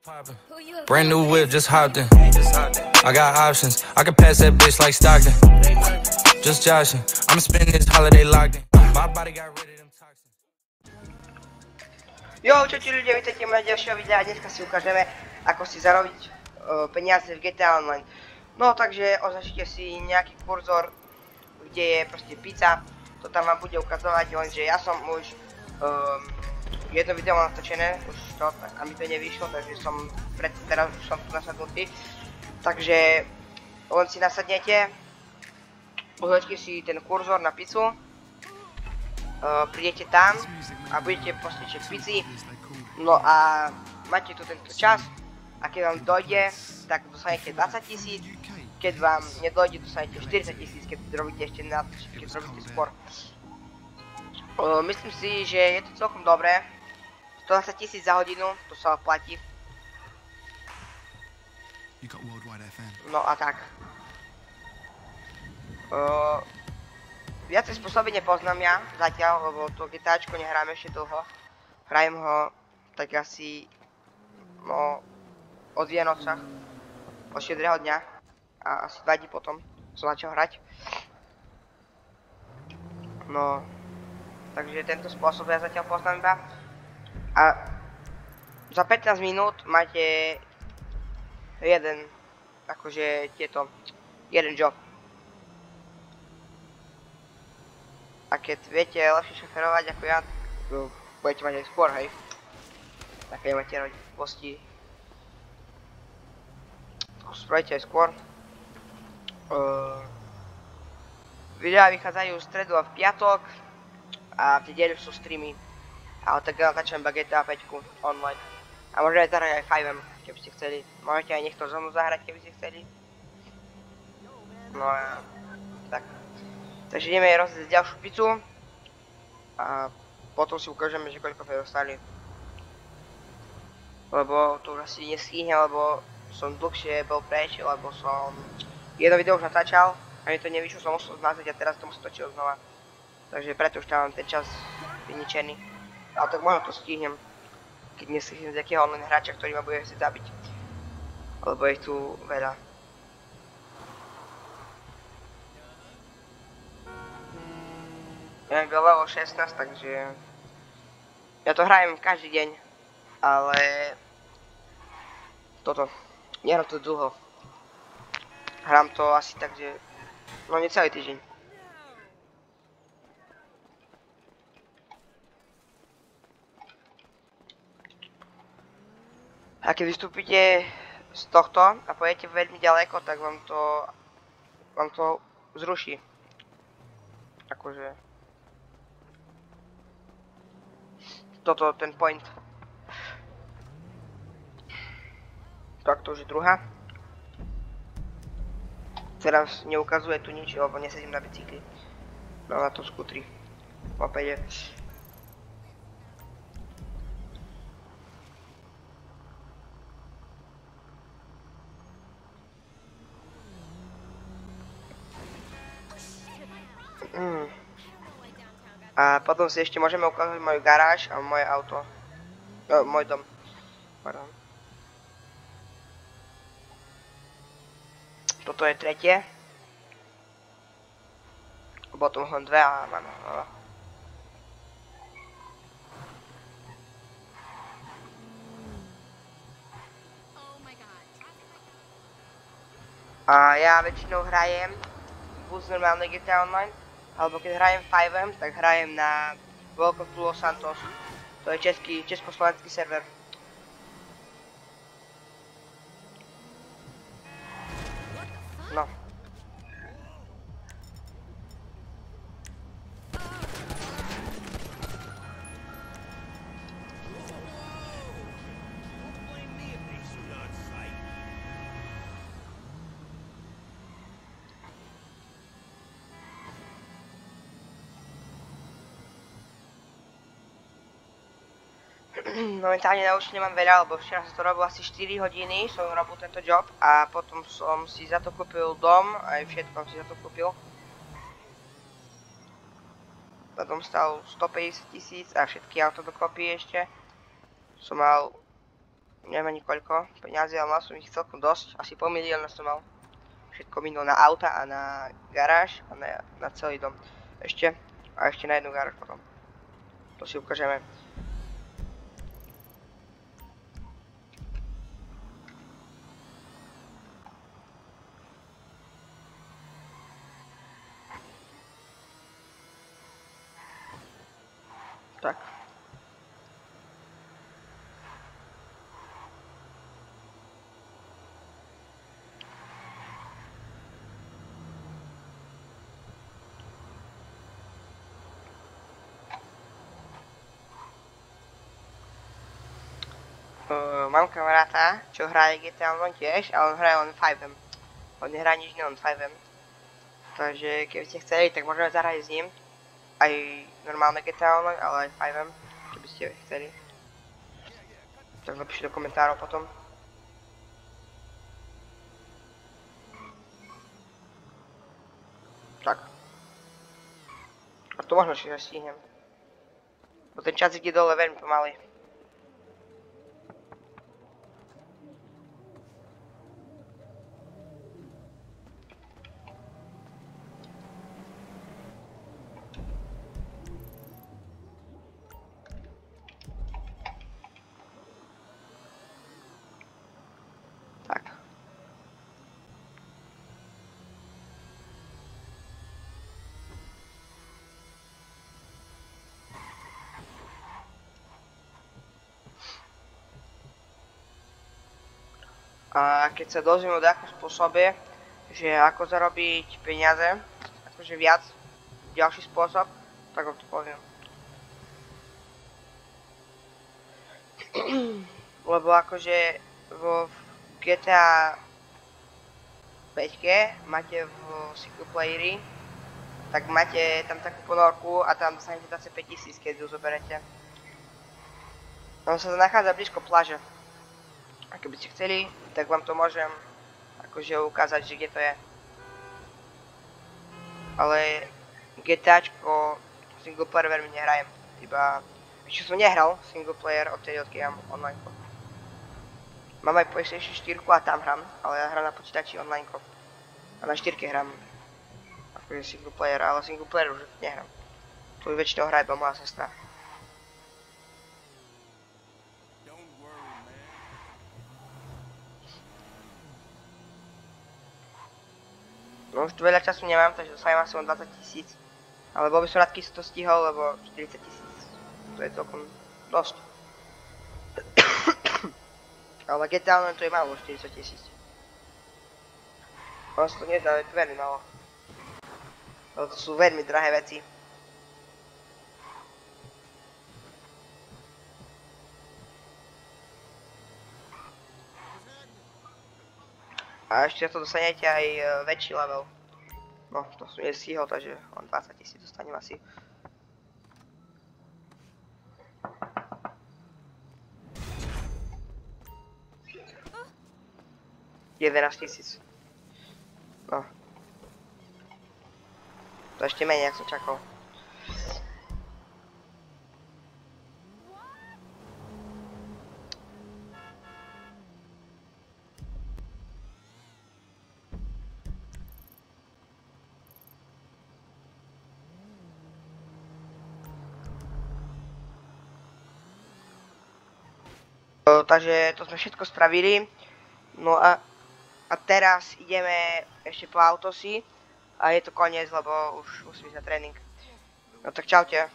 Poppin'. Brand new whip, just hopped in. I got options. I can pass that bitch like Stockton. Just joshing. I'm spending this holiday locked in. My body got rid of them toxins. Jo, čaute ľudia, vítajte moje ďalšieho videa a dneska si ukážeme, ako si zarobiť peniaze v GTA Online. No takže označite si nejaký kurzor, kde je proste pizza, to tam vám bude ukazovať, lenže ja som už jedno video natočené, už to, a mi to nevyšlo, takže teraz už som tu nasadnutý. Takže len si nasadnete, označte si ten kurzor na pizzu, prídete tam a budete postičať pizzy, no a máte tu tento čas a keď vám dojde, tak dostanete 20 000, keď vám nedojde, dostanete 40 000, keď robíte ešte keď robíte skôr. Myslím si, že je to celkom dobré, 120 000 za hodinu, to sa oplatí. No a tak. Viacej spôsoby nepoznám ja zatiaľ, lebo to GTAčko nehrám ešte dlho. Hrajem ho tak asi no od Vienocach, od štedrého dňa a asi 2 dní potom som začal hrať. No, takže tento spôsob ja zatiaľ poznám iba. A za 15 minút máte jeden job. A keď viete lepšie šoferovať ako ja, budete mať aj skôr, hej. Tak keď máte robiť posti, to spravíte aj skôr. Videá vychádzajú v stredu a v piatok a v nedeľu sú streamy. Ale tak natáčam GTA 5 online. A môžete aj zahrať aj 5, keby ste chceli. Môžete aj niekto zo mnou zahrať, keby ste chceli. No a tak. Takže ideme rozdať ďalšiu pizzu a potom si ukážeme, že koľko sme dostali. Lebo to už asi nestihne, lebo som dlhšie bol preč, lebo som jedno video už natáčal a mi to nevyšlo, som musel zmazať a teraz to musím točiť znova. Takže preto už tam mám ten čas vyničený. Ale tak možno to stihnem, keď nestihnem z jakého online hráča, ktorý ma bude chcieť zabiť. Lebo je tu veľa. Ja mám level 16, takže ja to hrajem každý deň, ale nehrám to dlho. Hrám to asi tak, že no necelý týždeň. A keď vystúpite z tohto a pôjdete veľmi ďaleko, tak vám to zruší. Akože toto, ten point. Tak to už je druhá. Teraz neukazuje tu nič, lebo nesedím na bicykli. No na to skutri. Mopede. A potom si ešte môžeme ukázať moju garáž a moje auto. No, môj dom. Pardon. Toto je tretie. Potom len dve a máme. A ja väčšinou hrajem buď normálne GTA Online, alebo keď hrajem 5, tak hrajem na Welcome to Los Santos. To je československý server. No. Momentálne na už nemám veľa, lebo včera som to robil asi 4 hodiny, som robil tento job a potom som si za to kúpil dom, aj všetko si za to kúpil. Dom stal 150 000 a všetky auto dokopy ešte. Som mal neviem ani koľko peniazy, ale mal som ich celkom dosť, asi pol milióna som mal. Všetko minul na auta a na garáž a na celý dom. Ešte na jednu garáž potom. To si ukážeme. Tak. Mám kamaráta, čo hraje GTA Online tiež, ale on hraje len 5M. On nehrá nič iné, len 5M. Takže keby ste chceli, tak môžeme zahrať s ním. Aj normálne GTA Online, ale aj 5M, keby ste chceli. Tak napíšte do komentárov potom. Tak. A to možno si stihnem. Bo ten čas ide dole veľmi pomaly. Tak. A keď sa dozviem o takom spôsobe, že ako zarobiť peniaze, akože viac, ďalší spôsob, tak vám to poviem. Lebo akože vo GTA 5 máte v single playeri, tak máte tam takú ponorku a tam dostanete 25 000, keď ju zoberete. On sa nachádza blízko pláže. A keby ste chceli, tak vám to môžem akože ukázať, že kde to je. Ale GTAčko single player veľmi nehrajem. Iba ešte som nehral single player odtedy, odkiaľ mám online. Mám aj PlayStation 4 a tam hram, ale ja hram na počítači online. A na 4 hram akože single player, ale single player už nehram. Tu väčšinou hraje iba moja sestra. No už tu veľa času nemám, takže dostanem asi len 20 000. Ale bol by som rád, keď som to stihol, lebo 40 000, to je celkom dosť. Ale GTA Online to je málo, 40 000. Ono sa to nezdá, je to veľmi málo. Ale to sú veľmi drahé veci. A ešte to dostanete aj väčší level. No, to som nestihol, takže len 20 000 dostanem asi. $11 000. No. To ešte menej, ako som čakal. Takže to sme všetko spravili. No a teraz ideme ešte po autosy. A je to koniec, lebo už musím ísť na tréning. No tak čaute.